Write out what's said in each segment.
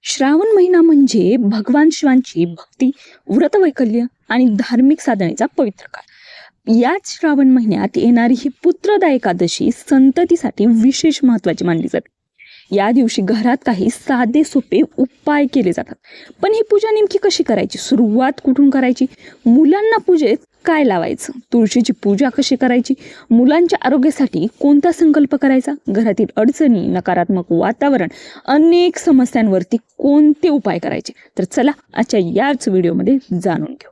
श्रावण महिना म्हणजे भगवान शिवांची भक्ती, व्रतवैकल्य आणि धार्मिक साधनेचा पवित्र काळ. याच श्रावण महिन्यात येणारी ही पुत्रदा एकादशी संततीसाठी विशेष महत्वाची मानली जाते. या दिवशी घरात काही साधे सोपे उपाय केले जातात. पण ही पूजा नेमकी कशी करायची, सुरुवात कुठून करायची, मुलांना पूजेत काय लावायचं, तुळशीची पूजा कशी करायची, मुलांच्या आरोग्यासाठी कोणता संकल्प करायचा, घरातील अडचणी, नकारात्मक वातावरण, अनेक समस्यांवरती कोणते उपाय करायचे, तर चला आजच्या याच व्हिडिओमध्ये जाणून घेऊ.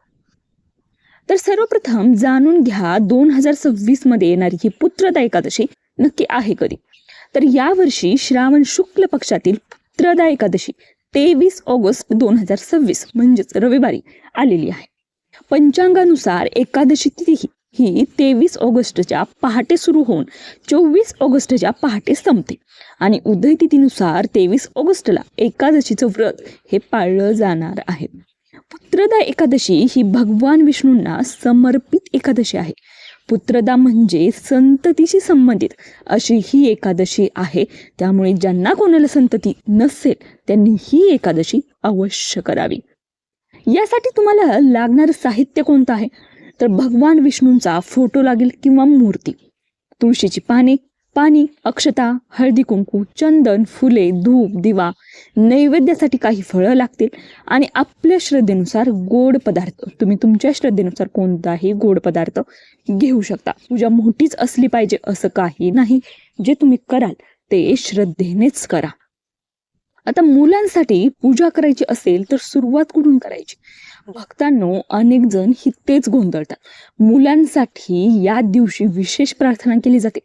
तर सर्वप्रथम जाणून घ्या 2026 मध्ये येणारी ही पुत्रदा एकादशी नक्की आहे कधी. तर यावर्षी श्रावण शुक्ल पक्षातील पुत्रदा एकादशी 23 ऑगस्ट 2026 म्हणजेच रविवारी आलेली आहे. पंचांगानुसार एकादशी तिथी ही 23 ऑगस्टच्या पहाटे सुरू होऊन 24 ऑगस्टच्या पहाटे संपते आणि उदय तिथीनुसार 23 ऑगस्टला एकादशीचं व्रत हे पाळलं जाणार आहे. पुत्रदा एकादशी ही भगवान विष्णूंना समर्पित एकादशी आहे. पुत्रदा म्हणजे संततीशी संबंधित अशी ही एकादशी आहे. त्यामुळे ज्यांना कोणाला संतती नसेल त्यांनी ही एकादशी अवश्य करावी. यासाठी तुम्हाला लागणारं साहित्य कोणतं आहे, तर भगवान विष्णूंचा फोटो लागेल किंवा मूर्ती, तुळशीची पाणी, अक्षता, हळदी कुंकू, चंदन, फुले, धूप, दिवा, नैवेद्यासाठी काही फळं लागतील आणि आपल्या श्रद्धेनुसार गोड पदार्थ. तुम्ही तुमच्या श्रद्धेनुसार कोणताही गोड पदार्थ घेऊ शकता. पूजा मोठीच असली पाहिजे असं काही नाही. जे तुम्ही कराल ते श्रद्धेनेच करा. आता मुलांसाठी पूजा करायची असेल तर सुरुवात कुठून करायची? भक्तांनो, अनेक जण ही तेच गोंधळतात. मुलांसाठी या दिवशी विशेष प्रार्थना केली जाते.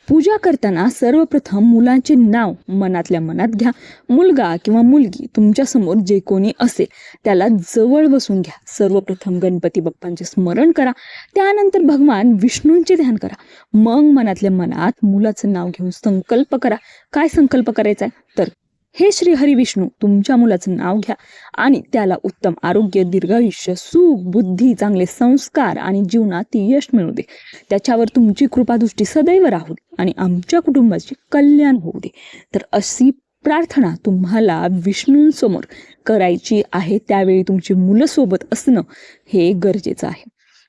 पूजा करताना सर्वप्रथम मुलांचे नाव मनातल्या मनात घ्या. मुलगा किंवा मुलगी तुमच्या समोर जे कोणी असेल त्याला जवळ बसून घ्या. सर्वप्रथम गणपती बाप्पांचे स्मरण करा, त्यानंतर भगवान विष्णूंचे ध्यान करा. मग मनातल्या मनात मुलाचं नाव घेऊन संकल्प करा. काय संकल्प करायचा आहे, तर हे श्री हरी विष्णू, तुमच्या मुलाचं नाव घ्या आणि त्याला उत्तम आरोग्य, दीर्घायुष्य, सुख, बुद्धी, चांगले संस्कार आणि जीवनात यश मिळू दे. त्याच्यावर तुमची कृपादृष्टी सदैव राहू दे आणि आमच्या कुटुंबाचे कल्याण होऊ दे. तर अशी प्रार्थना तुम्हाला विष्णूंसमोर करायची आहे. त्यावेळी तुमची मुलं सोबत असणं हे गरजेचं आहे.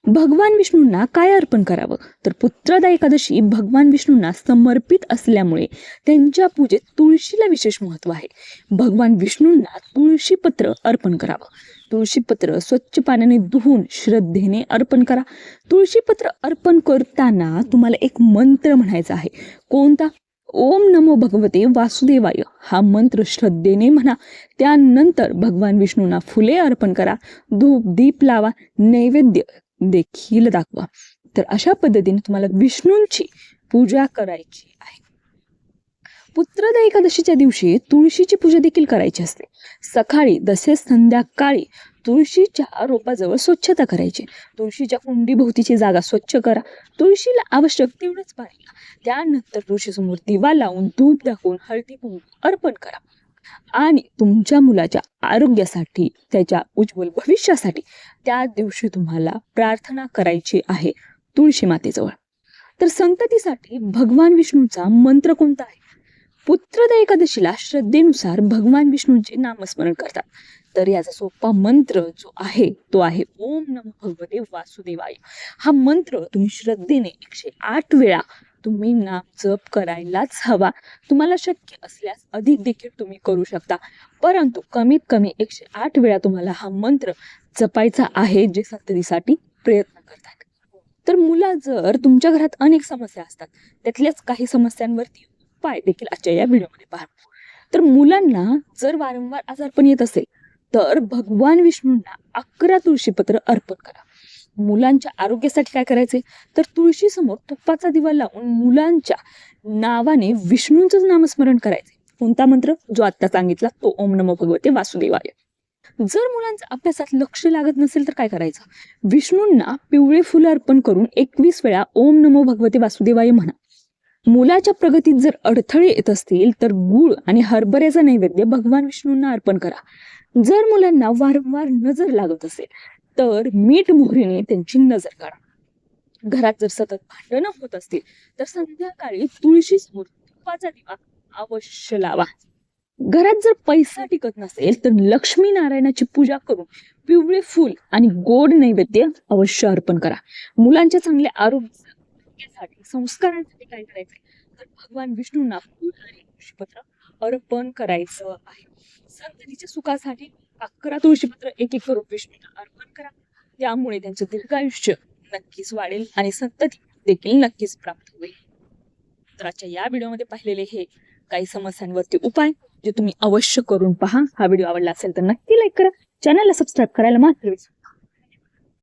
भगवान विष्णूंना काय अर्पण करावं, तर पुत्रदा एकादशी भगवान विष्णूंना समर्पित असल्यामुळे त्यांच्या पूजेत तुळशीला विशेष महत्व आहे. भगवान विष्णूंना तुळशीपत्र अर्पण करावं. तुळशीपत्र स्वच्छ पाण्याने धुवून श्रद्धेने अर्पण करा. तुळशीपत्र अर्पण करताना तुम्हाला एक मंत्र म्हणायचा आहे. कोणता? ओम नमो भगवते वासुदेवाय हा मंत्र श्रद्धेने म्हणा. त्यानंतर भगवान विष्णूंना फुले अर्पण करा, धूप दीप लावा, नैवेद्य देखील दाखवा. तर अशा पद्धतीने तुम्हाला विष्णूंची पूजा करायची आहे. पुत्रदा एकादशीच्या दिवशी तुळशीची पूजा देखील करायची असते. सकाळी तसेच संध्याकाळी तुळशीच्या रोपाजवळ स्वच्छता करायची. तुळशीच्या कुंडीभोवतीची जागा स्वच्छ करा. तुळशीला आवश्यक तेवढंच पाणी द्या. त्यानंतर तुळशीसमोर दिवा लावून धूप दाखवून हळदी कुंकू अर्पण करा आणि तुमच्या मुलाच्या आरोग्यासाठी, त्याच्या उज्ज्वल भविष्यासाठी त्या दिवशी तुम्हाला प्रार्थना करायची आहे तुळशी मातेजवळ. तर संततीसाठी भगवान विष्णूचा मंत्र कोणता आहे? पुत्रदा एकादशीला श्रद्धेनुसार भगवान विष्णूंचे नामस्मरण करतात. तर याचा सोपा मंत्र जो आहे तो आहे ओम नमो भगवते वासुदेवाय. हा मंत्र तुम्ही श्रद्धेने 108 वेळा तुम्ही नाम जप करायलाच हवा. तुम्हाला शक्य असल्यास अधिक देखील तुम्ही करू शकता, परंतु कमीत कमी 108 वेळा तुम्हाला हा मंत्र जपायचा आहे, जे संततीसाठी प्रयत्न करतात. तर मुला, जर तुमच्या घरात अनेक समस्या असतात, त्यातल्याच काही समस्यांवरती उपाय देखील आजच्या या व्हिडिओमध्ये पहा. तर मुलांना जर वारंवार आजारपण येत असेल तर भगवान विष्णूंना 11 तुळशीपत्र अर्पण करा. मुलांच्या आरोग्यासाठी काय करायचे, तर तुळशी समोर तुपाचा दिवा लावून मुलांच्या नावाने विष्णूंचं नामस्मरण करायचे. कोणता मंत्र? जो आता सांगितला तो ओम नमो भगवते वासुदेवाय. जर मुलांचा अभ्यासात लक्ष लागत नसेल तर काय करायचं? विष्णूंना पिवळे फुलं अर्पण करून 21 वेळा ओम नमो भगवते वासुदेवाय म्हणा. मुलाच्या प्रगतीत जर अडथळे येत असतील तर गूळ आणि हरभऱ्याचा नैवेद्य भगवान विष्णूंना अर्पण करा. जर मुलांना वारंवार नजर लागत असेल तर मीठ मोहरीने त्यांची नजर काढा. घरात जर सतत भांडणं होत असतील तर संध्याकाळी तुळशी समोर तुपाचा दिवा अवश्य लावा. घरात जर पैसा टिकत नसेल तर लक्ष्मी नारायणाची पूजा करून पिवळे फूल आणि गोड नैवेद्य अवश्य अर्पण करा. मुलांच्या चांगल्या आरोग्यासाठी संस्कारांसाठी काय करायचंय तर भगवान विष्णूंना फूल आणि तुळशीपत्र अर्पण करायचं आहे. संततीच्या सुखासाठी 11 तुळशीपत्र एक एक करून विष्णूंना अर्पण करा. त्यामुळे त्यांचं दीर्घायुष्य नक्कीच वाढेल आणि संतती देखील नक्कीच प्राप्त होईल. तर आजच्या या व्हिडिओमध्ये पाहिलेले हे काही समस्यांवरती उपाय जे तुम्ही अवश्य करून पहा. हा व्हिडिओ आवडला असेल तर नक्की लाईक करा. चॅनलला सबस्क्राईब करायला मात्र विसरू नका.